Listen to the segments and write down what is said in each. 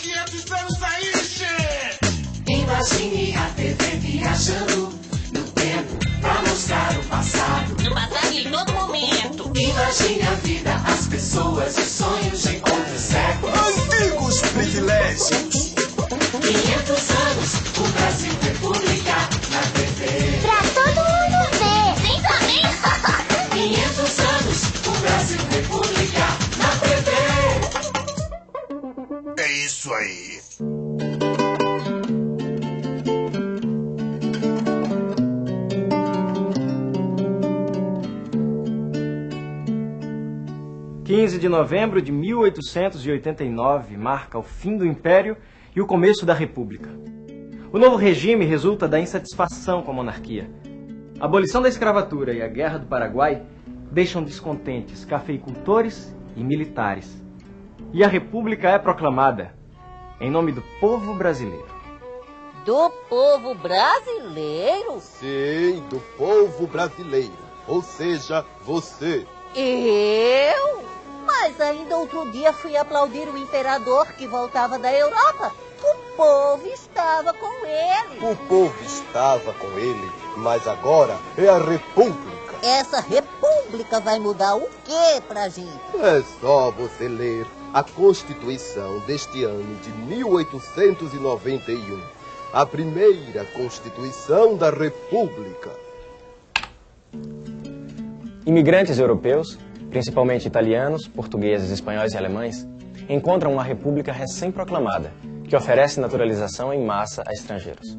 500 anos aí, che! Imagine a TV viajando no tempo pra mostrar o passado. No passado em todo momento. Imagine a vida, as pessoas e sonhos de outros séculos. Antigos privilégios. 500 anos, o Brasil República na TV. Pra todo mundo ver. Sim, também. 500 anos, o Brasil República na TV. É isso aí. (15 de novembro de 1889) marca o fim do Império e o começo da República. O novo regime resulta da insatisfação com a monarquia. A abolição da escravatura e a Guerra do Paraguai deixam descontentes cafeicultores e militares. E a República é proclamada em nome do povo brasileiro. Do povo brasileiro? Sim, do povo brasileiro. Ou seja, você. Eu? Mas ainda outro dia fui aplaudir o imperador que voltava da Europa. O povo estava com ele. O povo estava com ele, mas agora é a República. Essa república vai mudar o quê pra gente? É só você ler a Constituição deste ano de 1891. A primeira Constituição da República. Imigrantes europeus, principalmente italianos, portugueses, espanhóis e alemães, encontram uma república recém-proclamada, que oferece naturalização em massa a estrangeiros.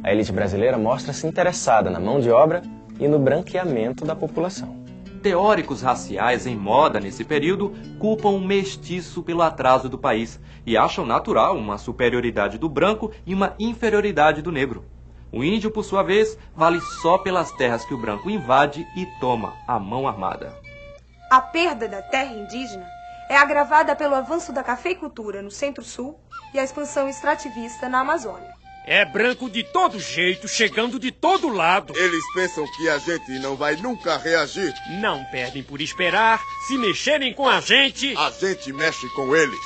A elite brasileira mostra-se interessada na mão de obra e no branqueamento da população. Teóricos raciais em moda nesse período culpam o mestiço pelo atraso do país e acham natural uma superioridade do branco e uma inferioridade do negro. O índio, por sua vez, vale só pelas terras que o branco invade e toma à mão armada. A perda da terra indígena é agravada pelo avanço da cafeicultura no Centro-Sul e a expansão extrativista na Amazônia. É branco de todo jeito, chegando de todo lado. Eles pensam que a gente não vai nunca reagir. Não perdem por esperar. Se mexerem com a gente mexe com eles.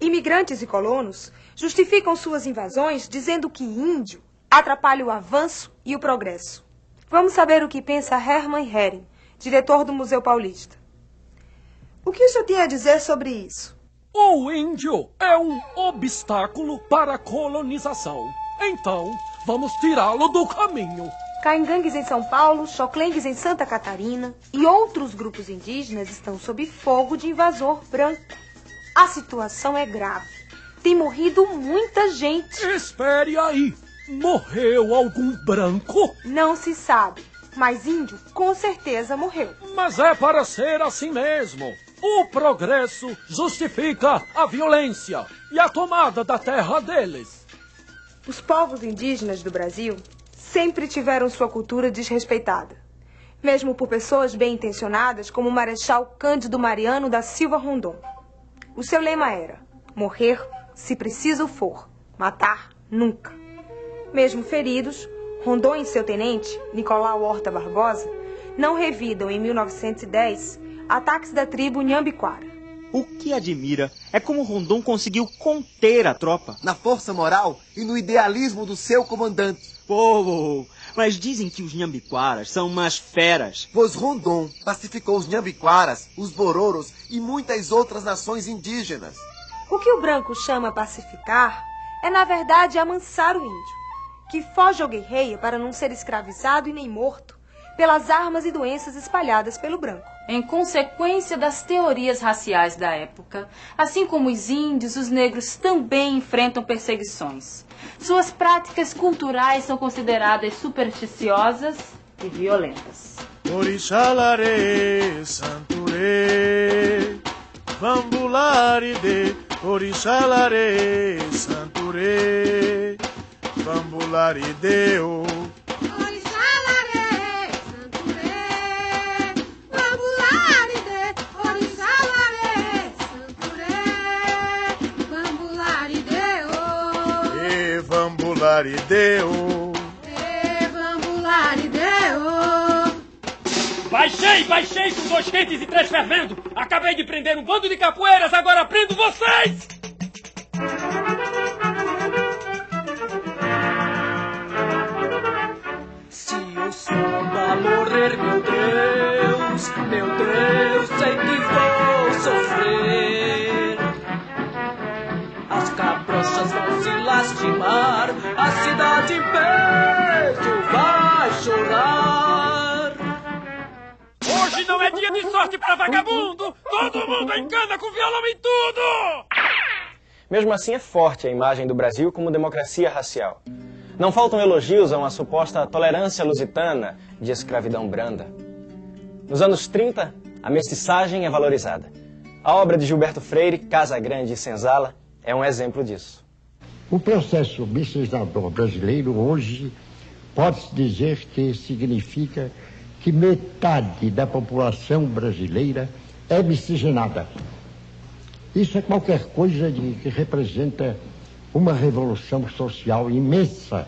Imigrantes e colonos justificam suas invasões dizendo que índio atrapalha o avanço e o progresso. Vamos saber o que pensa Hermann Hering, diretor do Museu Paulista. O que o senhor tem a dizer sobre isso? O índio é um obstáculo para a colonização. Então, vamos tirá-lo do caminho. Caingangues em São Paulo, Xoclengues em Santa Catarina e outros grupos indígenas estão sob fogo de invasor branco. A situação é grave. Tem morrido muita gente. Espere aí. Morreu algum branco? Não se sabe, mas índio com certeza morreu. Mas é para ser assim mesmo. O progresso justifica a violência e a tomada da terra deles. Os povos indígenas do Brasil sempre tiveram sua cultura desrespeitada, mesmo por pessoas bem-intencionadas como o Marechal Cândido Mariano da Silva Rondon. O seu lema era: morrer se preciso for, matar nunca. Mesmo feridos, Rondon e seu tenente, Nicolau Horta Barbosa, não revidam em 1910 ataques da tribo Nhambiquara. O que admira é como Rondon conseguiu conter a tropa. Na força moral e no idealismo do seu comandante. Mas dizem que os Nhambiquaras são umas feras. Pois Rondon pacificou os Nhambiquaras, os Bororos e muitas outras nações indígenas. O que o branco chama pacificar é, na verdade, amansar o índio, que foge ou guerreia para não ser escravizado e nem morto pelas armas e doenças espalhadas pelo branco. Em consequência das teorias raciais da época, assim como os índios, os negros também enfrentam perseguições. Suas práticas culturais são consideradas supersticiosas e violentas. Orixalare, santure, bambularide, orixalare, santure, bambularide, Vambularideu. Baixei com 2 quentes e 3 fervendo. Acabei de prender um bando de capoeiras, agora prendo vocês! sofrer, meu Deus, sei que vou sofrer. As cabrochas vão se lastimar, a cidade em peso vai chorar. Hoje não é dia de sorte pra vagabundo, todo mundo encana com violão e tudo! Mesmo assim, é forte a imagem do Brasil como democracia racial. Não faltam elogios a uma suposta tolerância lusitana de escravidão branda. Nos anos 30, a mestiçagem é valorizada. A obra de Gilberto Freire, Casa Grande e Senzala, é um exemplo disso. O processo miscigenador brasileiro hoje pode-se dizer que significa que metade da população brasileira é miscigenada. Isso é qualquer coisa que representa uma revolução social imensa,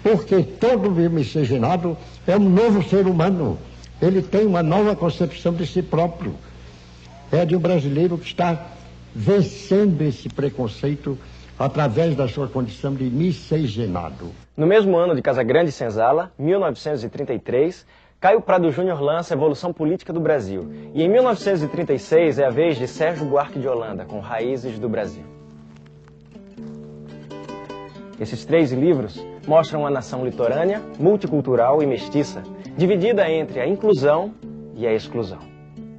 porque todo miscigenado é um novo ser humano, ele tem uma nova concepção de si próprio. É de um brasileiro que está vencendo esse preconceito através da sua condição de miscigenado. No mesmo ano de Casa Grande e Senzala, 1933, Caio Prado Júnior lança a Evolução Política do Brasil. E em 1936 é a vez de Sérgio Buarque de Holanda, com Raízes do Brasil. Esses 3 livros mostram uma nação litorânea, multicultural e mestiça, dividida entre a inclusão e a exclusão.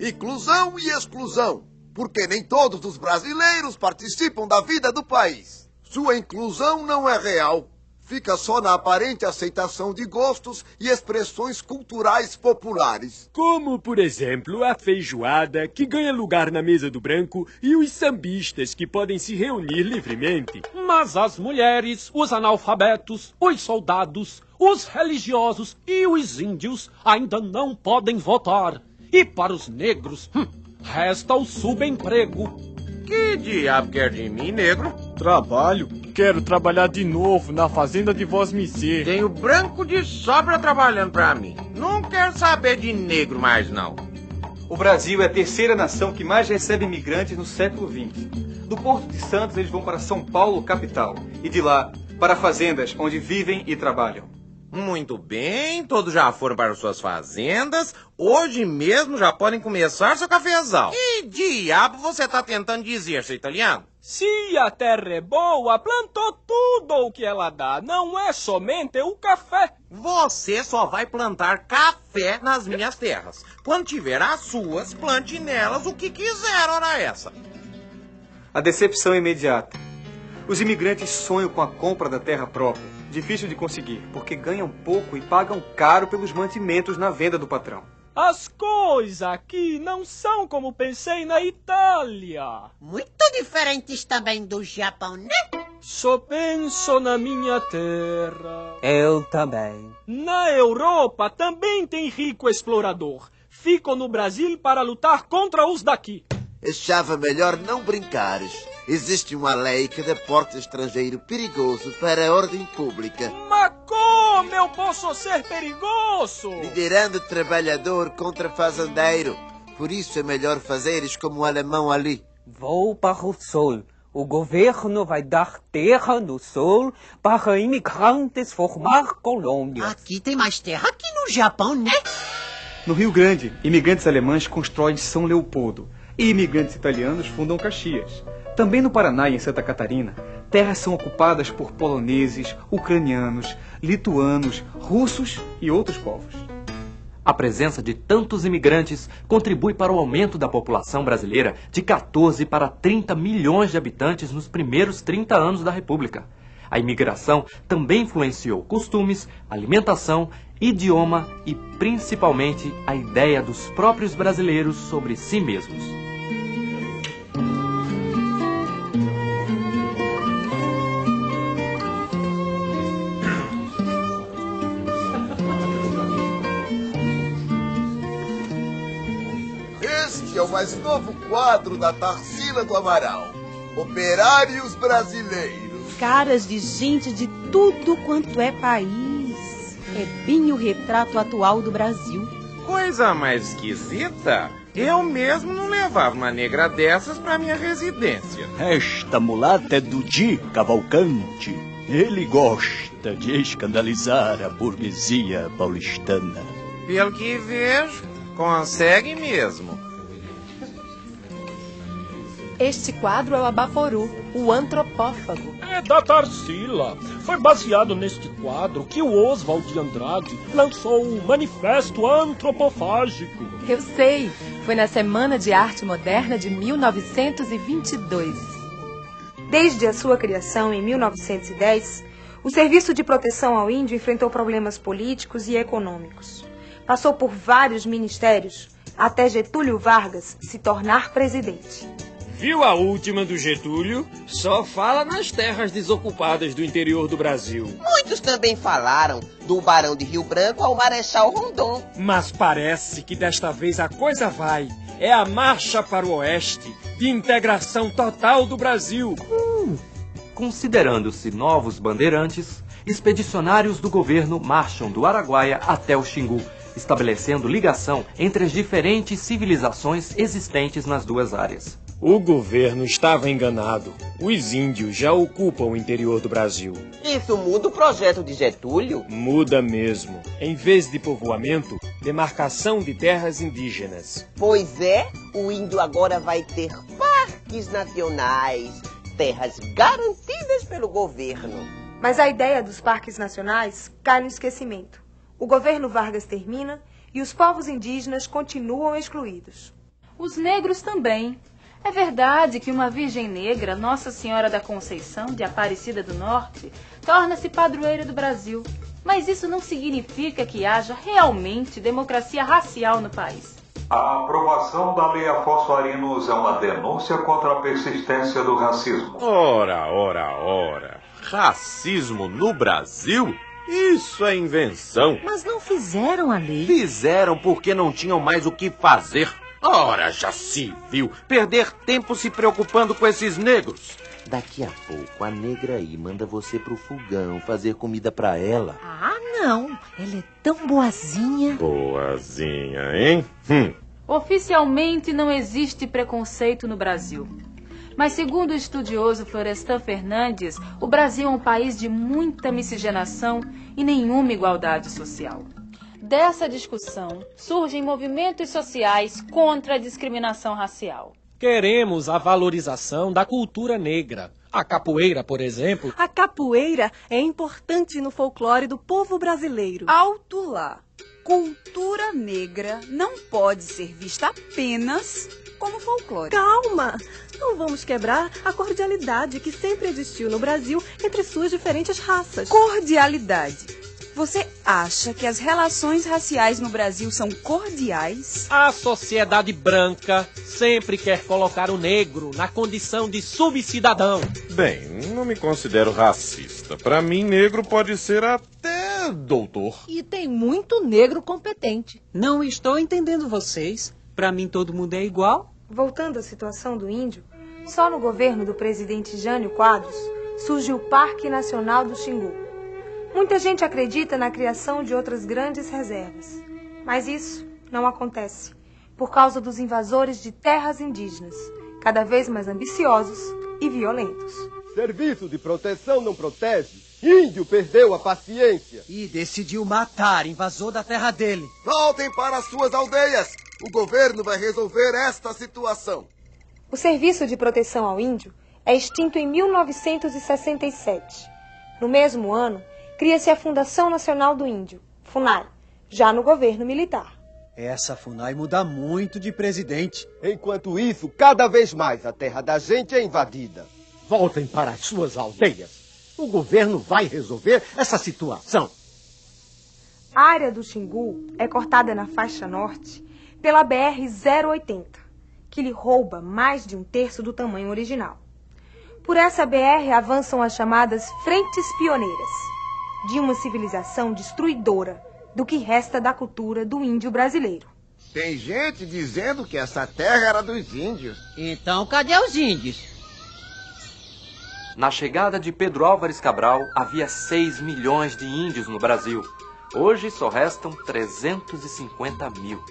Inclusão e exclusão, porque nem todos os brasileiros participam da vida do país. Sua inclusão não é real. Fica só na aparente aceitação de gostos e expressões culturais populares. Como, por exemplo, a feijoada, que ganha lugar na mesa do branco, e os sambistas, que podem se reunir livremente. Mas as mulheres, os analfabetos, os soldados, os religiosos e os índios ainda não podem votar. E para os negros, resta o subemprego. Que diabo quer de mim, negro? Trabalho. Quero trabalhar de novo na fazenda de Vosmecê. Tenho branco de sobra trabalhando pra mim. Não quero saber de negro mais, não. O Brasil é a terceira nação que mais recebe imigrantes no século XX. Do Porto de Santos, eles vão para São Paulo, capital. E de lá, para fazendas onde vivem e trabalham. Muito bem, todos já foram para suas fazendas. Hoje mesmo já podem começar seu cafezal. Que diabo você está tentando dizer, seu italiano? Se a terra é boa, plantou tudo o que ela dá. Não é somente o café. Você só vai plantar café nas minhas terras. Quando tiver as suas, plante nelas o que quiser, ora essa. A decepção é imediata. Os imigrantes sonham com a compra da terra própria. Difícil de conseguir, porque ganham pouco e pagam caro pelos mantimentos na venda do patrão. As coisas aqui não são como pensei na Itália. Muito diferentes também do Japão, né? Só penso na minha terra. Eu também. Na Europa também tem rico explorador. Fico no Brasil para lutar contra os daqui. Achava melhor não brincares. Existe uma lei que deporta estrangeiro perigoso para a ordem pública. Mas como eu posso ser perigoso? Liderando trabalhador contra fazendeiro. Por isso é melhor fazeres como o alemão ali. Vou para o sul. O governo vai dar terra no sul para imigrantes formar colônias. Aqui tem mais terra que no Japão, né? No Rio Grande, imigrantes alemães constroem São Leopoldo e imigrantes italianos fundam Caxias. Também no Paraná e em Santa Catarina, terras são ocupadas por poloneses, ucranianos, lituanos, russos e outros povos. A presença de tantos imigrantes contribui para o aumento da população brasileira de 14 para 30 milhões de habitantes nos primeiros 30 anos da República. A imigração também influenciou costumes, alimentação, idioma e principalmente a ideia dos próprios brasileiros sobre si mesmos. Este é o mais novo quadro da Tarsila do Amaral. Operários brasileiros. Caras de gente de tudo quanto é país. É bem o retrato atual do Brasil. Coisa mais esquisita. Eu mesmo não levava uma negra dessas para minha residência. Esta mulata é do Di Cavalcante. Ele gosta de escandalizar a burguesia paulistana. Pelo que vejo, consegue mesmo. Este quadro é o Abaporu, o antropófago. É da Tarsila. Foi baseado neste quadro que o Oswald de Andrade lançou o Manifesto Antropofágico. Eu sei, foi na Semana de Arte Moderna de 1922. Desde a sua criação em 1910, o Serviço de Proteção ao Índio enfrentou problemas políticos e econômicos. Passou por vários ministérios até Getúlio Vargas se tornar presidente. Viu a última do Getúlio? Só fala nas terras desocupadas do interior do Brasil. Muitos também falaram do Barão de Rio Branco ao Marechal Rondon. Mas parece que desta vez a coisa vai. É a marcha para o oeste, de integração total do Brasil. Considerando-se novos bandeirantes, expedicionários do governo marcham do Araguaia até o Xingu, estabelecendo ligação entre as diferentes civilizações existentes nas duas áreas. O governo estava enganado. Os índios já ocupam o interior do Brasil. Isso muda o projeto de Getúlio? Muda mesmo. Em vez de povoamento, demarcação de terras indígenas. Pois é, o índio agora vai ter parques nacionais, terras garantidas pelo governo. Mas a ideia dos parques nacionais cai no esquecimento. O governo Vargas termina e os povos indígenas continuam excluídos. Os negros também. É verdade que uma virgem negra, Nossa Senhora da Conceição, de Aparecida do Norte, torna-se padroeira do Brasil. Mas isso não significa que haja realmente democracia racial no país. A aprovação da Lei Afonso Arinos é uma denúncia contra a persistência do racismo. Ora. Racismo no Brasil? Isso é invenção. Mas não fizeram a lei. Fizeram porque não tinham mais o que fazer. Ora, já se viu perder tempo se preocupando com esses negros. Daqui a pouco a negra aí manda você pro fogão fazer comida pra ela. Ah, não. Ela é tão boazinha. Boazinha, hein? Oficialmente não existe preconceito no Brasil. Mas segundo o estudioso Florestan Fernandes, o Brasil é um país de muita miscigenação e nenhuma igualdade social. Dessa discussão surgem movimentos sociais contra a discriminação racial. Queremos a valorização da cultura negra. A capoeira, por exemplo. A capoeira é importante no folclore do povo brasileiro. Alto lá. Cultura negra não pode ser vista apenas como folclore. Calma! Não vamos quebrar a cordialidade que sempre existiu no Brasil entre suas diferentes raças. Cordialidade. Você acha que as relações raciais no Brasil são cordiais? A sociedade branca sempre quer colocar o negro na condição de subcidadão. Bem, não me considero racista. Para mim, negro pode ser até doutor. E tem muito negro competente. Não estou entendendo vocês. Para mim, todo mundo é igual. Voltando à situação do índio, só no governo do presidente Jânio Quadros surge o Parque Nacional do Xingu. Muita gente acredita na criação de outras grandes reservas, mas isso não acontece por causa dos invasores de terras indígenas, cada vez mais ambiciosos e violentos. Serviço de proteção não protege. Índio perdeu a paciência. E decidiu matar invasor da terra dele. Voltem para as suas aldeias. O governo vai resolver esta situação. O Serviço de Proteção ao Índio é extinto em 1967. No mesmo ano, cria-se a Fundação Nacional do Índio, FUNAI, já no governo militar. Essa FUNAI muda muito de presidente. Enquanto isso, cada vez mais a terra da gente é invadida. Voltem para as suas aldeias. O governo vai resolver essa situação. A área do Xingu é cortada na faixa norte pela BR-080, que lhe rouba mais de 1/3 do tamanho original. Por essa BR avançam as chamadas Frentes Pioneiras, de uma civilização destruidora do que resta da cultura do índio brasileiro. Tem gente dizendo que essa terra era dos índios. Então, cadê os índios? Na chegada de Pedro Álvares Cabral, havia 6 milhões de índios no Brasil. Hoje só restam 350 mil.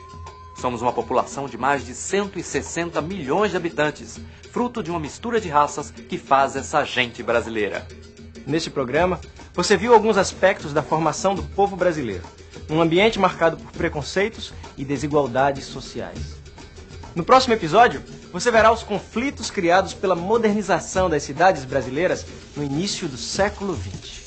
Somos uma população de mais de 160 milhões de habitantes, fruto de uma mistura de raças que faz essa gente brasileira. Neste programa, você viu alguns aspectos da formação do povo brasileiro. num ambiente marcado por preconceitos e desigualdades sociais. No próximo episódio, você verá os conflitos criados pela modernização das cidades brasileiras no início do século XX.